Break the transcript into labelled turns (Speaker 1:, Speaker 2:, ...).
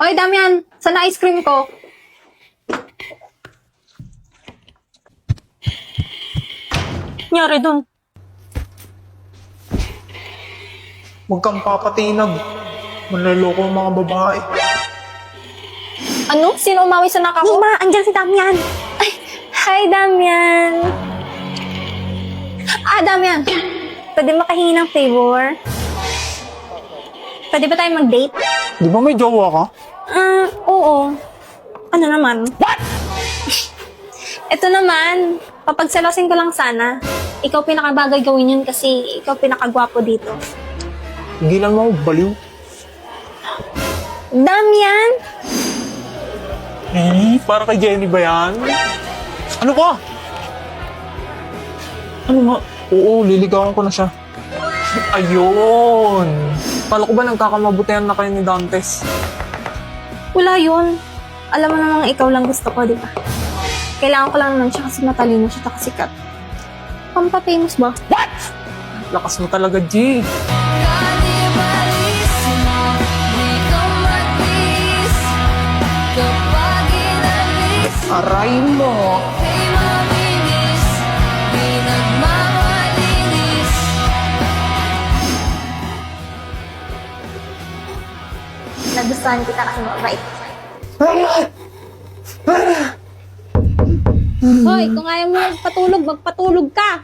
Speaker 1: Hoy, Damian! Saan na ice cream ko? Nangyari dun?
Speaker 2: Huwag kang papatinag. Manloloko ang mga babae.
Speaker 1: Ano? Sino umawi sa naka ko?
Speaker 3: Nima, andyan si Damian.
Speaker 1: Ay, hi, Damian! Ah, Damian!
Speaker 3: Pwede makahingi ng favor?
Speaker 1: Pwede ba tayo mag-date?
Speaker 2: Di ba may jowa ka?
Speaker 3: Oo. Ano naman?
Speaker 1: Ito naman, papagsalasin ko lang sana. Ikaw pinakabagay gawin yun kasi ikaw pinakagwapo dito.
Speaker 2: Higilan mo, baliw.
Speaker 1: Damian!
Speaker 2: Para kay Jenny ba yan? Ano ba? Ano nga? Oo, liligawan ko na siya. Ayun! Kala ko ba nagkakamabutihan na kayo ni Dantes?
Speaker 1: Wala yun. Alam mo namang ikaw lang gusto ko, di ba? Kailangan ko lang naman siya kasi matalino siya at sikat. Pampa-famous ba?
Speaker 2: Lakas mo talaga, G. Aray mo!
Speaker 1: Nagustuhan kita kasi mabait. Hoy, kung ayaw mo magpatulog ka.